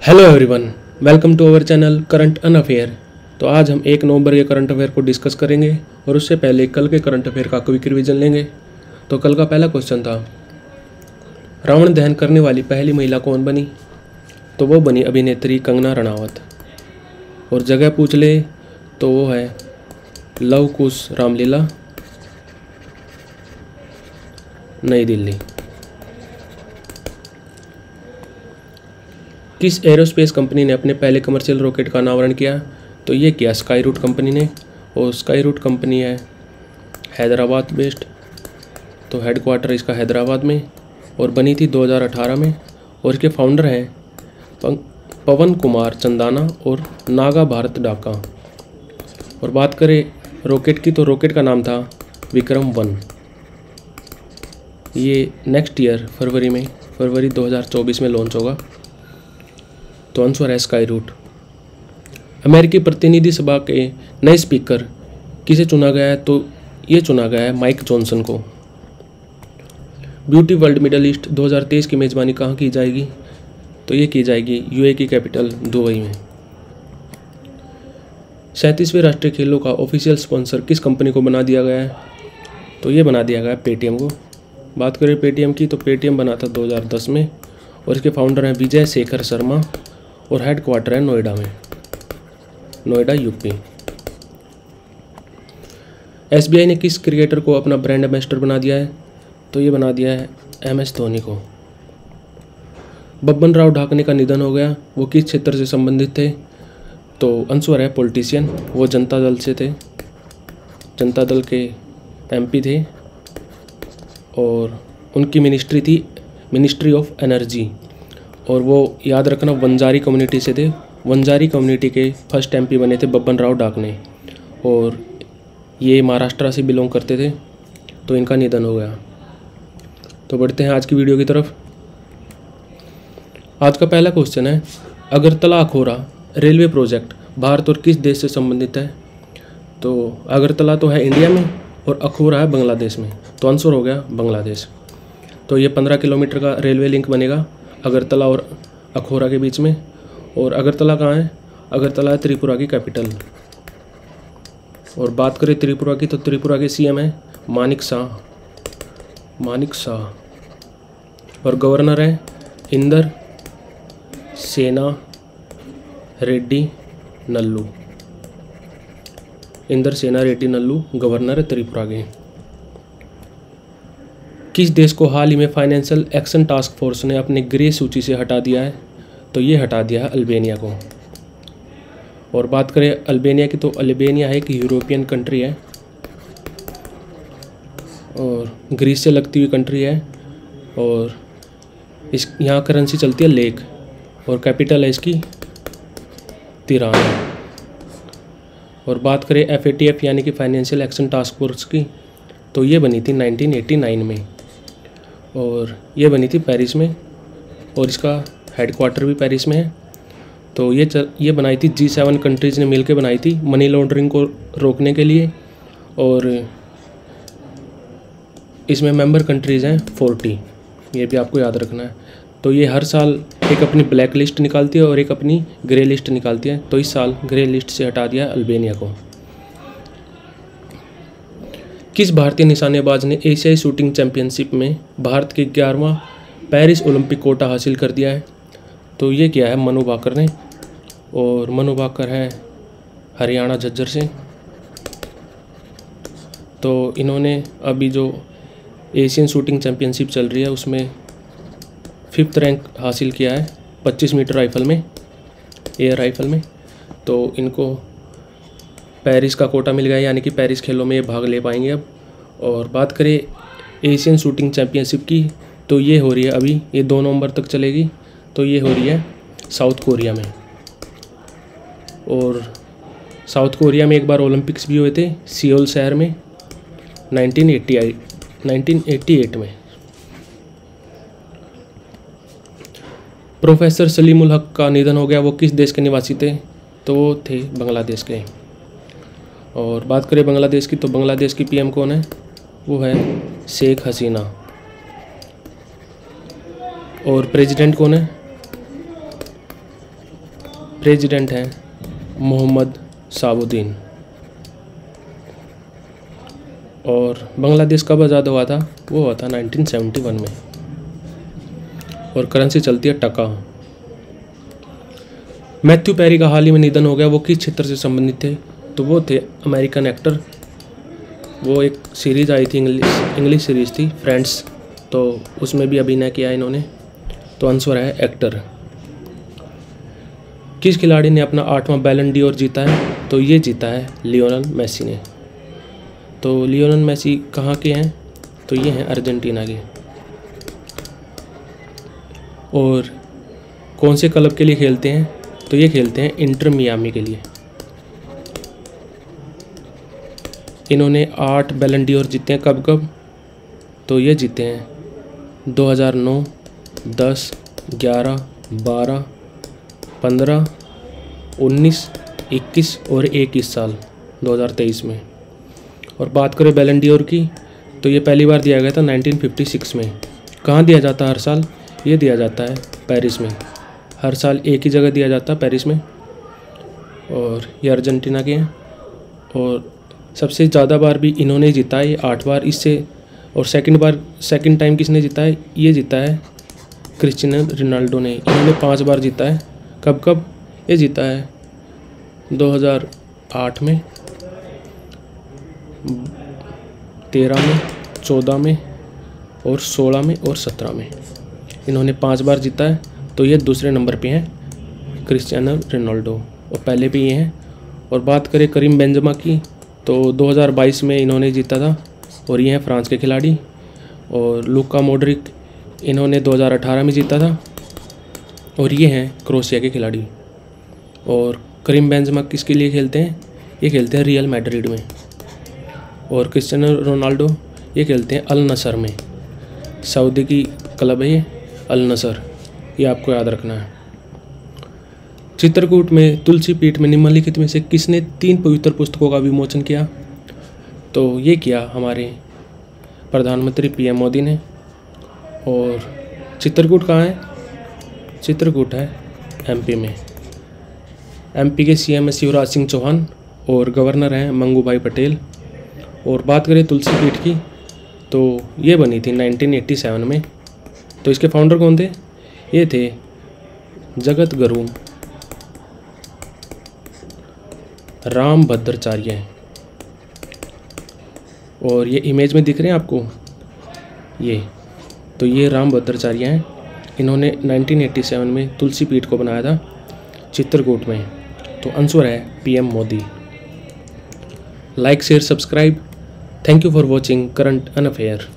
Hello everyone, welcome to our channel current on affair. तो आज हम 1 नवंबर के करंट अफेयर को डिस्कस करेंगे और उससे पहले कल के करंट अफेयर का क्विक रिवीजन लेंगे। तो कल का पहला क्वेश्चन था, रावण दहन करने वाली पहली महिला कौन बनी? तो वो बनी अभिनेत्री कंगना रनावत। और जगह पूछ ले तो वो है लव कुश रामलीला, नई दिल्ली। किस एरोस्पेस कंपनी ने अपने पहले कमर्शियल रॉकेट का अनावरण किया? तो ये किया स्काई रूट कंपनी ने। और स्काई रूट कंपनी है हैदराबाद बेस्ड, तो हेडक्वार्टर इसका हैदराबाद में, और बनी थी 2018 में। और इसके फाउंडर हैं पवन कुमार चंदाना और नागा भारत डाका। और बात करें रॉकेट की, तो रॉकेट का नाम था विक्रम 1। ये नेक्स्ट ईयर फरवरी 2024 में लॉन्च होगा। तो आंसर है स्काई रूट। अमेरिकी प्रतिनिधि सभा के नए स्पीकर किसे चुना गया है? तो ये चुना गया है माइक जॉनसन को। ब्यूटी वर्ल्ड मिडल ईस्ट 2023 की मेज़बानी कहाँ की जाएगी? तो ये की जाएगी यूए की कैपिटल दुबई में। 37वें राष्ट्रीय खेलों का ऑफिशियल स्पॉन्सर किस कंपनी को बना दिया गया है? तो ये बना दिया गया है पेटीएम को। बात करें पेटीएम की, तो पेटीएम बना था 2010 में, और इसके फाउंडर हैं विजय शेखर शर्मा, और हेडक्वार्टर है नोएडा में, नोएडा यूपी। एसबीआई ने किस क्रिकेटर को अपना ब्रांड एम्बेसडर बना दिया है? तो ये बना दिया है एमएस धोनी को। बब्बन राव ढाकणे का निधन हो गया, वो किस क्षेत्र से संबंधित थे? तो आंसर है पॉलिटिशियन, वो जनता दल से थे, जनता दल के एमपी थे, और उनकी मिनिस्ट्री थी मिनिस्ट्री ऑफ एनर्जी। और वो याद रखना वंजारी कम्युनिटी से थे। वंजारी कम्युनिटी के फर्स्ट एमपी बने थे बब्बन राव ढाकणे, और ये महाराष्ट्र से बिलोंग करते थे, तो इनका निधन हो गया। तो बढ़ते हैं आज की वीडियो की तरफ। आज का पहला क्वेश्चन है, अगरतला अखौरा रेलवे प्रोजेक्ट भारत और किस देश से संबंधित है? तो अगरतला तो है इंडिया में, और अखौरा है बांग्लादेश में, तो आंसर हो गया बांग्लादेश। तो ये 15 किलोमीटर का रेलवे लिंक बनेगा अगरतला और अखौरा के बीच में। और अगरतला कहाँ है? अगरतला है त्रिपुरा की कैपिटल। और बात करें त्रिपुरा की, तो त्रिपुरा के सीएम है मानिक शाह, और गवर्नर है इंदर सेना रेड्डी नल्लू। इंदर सेना रेड्डी नल्लू गवर्नर है त्रिपुरा के। किस देश को हाल ही में फाइनेंशियल एक्शन टास्क फोर्स ने अपने ग्रे सूची से हटा दिया है? तो ये हटा दिया है अल्बानिया को। और बात करें अल्बानिया की, तो अल्बानिया है एक यूरोपियन कंट्री है, और ग्रीस से लगती हुई कंट्री है, और यहाँ करेंसी चलती है लेक, और कैपिटल है इसकी तिराना। और बात करें FATF यानी कि फाइनेंशियल एक्शन टास्क फोर्स की, तो ये बनी थी 1989 में, और ये बनी थी पेरिस में, और इसका हेडक्वार्टर भी पेरिस में है। तो ये बनाई थी G7 कंट्रीज़ ने मिलकर बनाई थी मनी लॉन्ड्रिंग को रोकने के लिए, और इसमें मेंबर कंट्रीज़ हैं 40, ये भी आपको याद रखना है। तो ये हर साल एक अपनी ब्लैक लिस्ट निकालती है और एक अपनी ग्रे लिस्ट निकालती है, तो इस साल ग्रे लिस्ट से हटा दिया अल्बानिया को। किस भारतीय निशानेबाज ने एशियाई शूटिंग चैंपियनशिप में भारत के 11वां पेरिस ओलंपिक कोटा हासिल कर दिया है? तो ये किया है मनु भाकर ने, और मनु भाकर है हरियाणा झज्जर से। तो इन्होंने अभी जो एशियन शूटिंग चैंपियनशिप चल रही है उसमें 5th रैंक हासिल किया है 25 मीटर राइफल में, एयर राइफल में। तो इनको पेरिस का कोटा मिल गया, यानी कि पेरिस खेलों में ये भाग ले पाएंगे अब। और बात करें एशियन शूटिंग चैंपियनशिप की, तो ये हो रही है अभी, ये 2 नवंबर तक चलेगी। तो ये हो रही है साउथ कोरिया में, और साउथ कोरिया में एक बार ओलंपिक्स भी हुए थे सियोल शहर में 1988 में। प्रोफेसर सलीमुल हक का निधन हो गया, वो किस देश के निवासी थे? तो वो थे बांग्लादेश के। और बात करें बांग्लादेश की, तो बांग्लादेश की PM कौन है? वो है शेख हसीना। और प्रेसिडेंट कौन है? प्रेसिडेंट हैं मोहम्मद शहाबुद्दीन। और बांग्लादेश कब आज़ाद हुआ था? वो हुआ था 1971 में। और करेंसी चलती है टका। मैथ्यू पेरी का हाल ही में निधन हो गया। वो किस क्षेत्र से संबंधित थे? तो वो थे अमेरिकन एक्टर। वो एक सीरीज़ आई थी, इंग्लिश सीरीज़ थी फ्रेंड्स, तो उसमें भी अभिनय किया इन्होंने। तो आंसर है एक्टर। किस खिलाड़ी ने अपना 8वां बैलन डी और जीता है? तो ये जीता है लियोनेल मेसी ने। तो लियोनेल मेसी कहाँ के हैं? तो ये हैं अर्जेंटीना के। और कौन से क्लब के लिए खेलते हैं? तो ये खेलते हैं इंटर मियामी के लिए। इन्होंने 8 बैलन डी और जीते हैं। कब कब? तो ये जीते हैं 2009, 10, 11, 12, 15, 19, 21 और 21 साल 2023 में। और बात करें बैलन डी और की, तो ये पहली बार दिया गया था 1956 में। कहाँ दिया जाता है हर साल? ये दिया जाता है पेरिस में। हर साल एक ही जगह दिया जाता है, पेरिस में। और ये अर्जेंटीना के हैं। और सबसे ज़्यादा बार भी इन्होंने जीता है, ये 8 बार। इससे और सेकंड टाइम किसने जीता है? ये जीता है क्रिस्टियानो रोनाल्डो ने। इन्होंने 5 बार जीता है। कब कब? ये जीता है 2008 में, 13 में, 14 में और 16 में और 17 में। इन्होंने 5 बार जीता है। तो ये दूसरे नंबर पे हैं क्रिस्टियानो रोनाल्डो, और पहले भी ये हैं। और बात करें करीम बेंजेमा की, तो 2022 में इन्होंने जीता था, और ये हैं फ्रांस के खिलाड़ी। और लूका मॉड्रिक, इन्होंने 2018 में जीता था, और ये हैं क्रोएशिया के खिलाड़ी। और करीम बेंजेमा किसके लिए खेलते हैं? ये खेलते हैं रियल मैड्रिड में। और क्रिस्टियानो रोनाल्डो ये खेलते हैं अल नसर में। सऊदी की क्लब है ये अल नसर, ये आपको याद रखना है। चित्रकूट में तुलसी पीठ में निम्नलिखित में से किसने 3 पवित्र पुस्तकों का विमोचन किया? तो ये किया हमारे प्रधानमंत्री PM मोदी ने। और चित्रकूट कहाँ है? चित्रकूट है MP में। MP के CM है शिवराज सिंह चौहान, और गवर्नर हैं मंगू भाई पटेल। और बात करें तुलसी पीठ की, तो ये बनी थी 1987 में। तो इसके फाउंडर कौन थे? ये थे जगत गुरु रामभद्राचार्य। और ये इमेज में दिख रहे हैं आपको ये, तो ये रामभद्राचार्य हैं। इन्होंने 1987 में तुलसी पीठ को बनाया था चित्रकूट में। तो आंसर है PM Modi. Like share subscribe. Thank you for watching current on affair.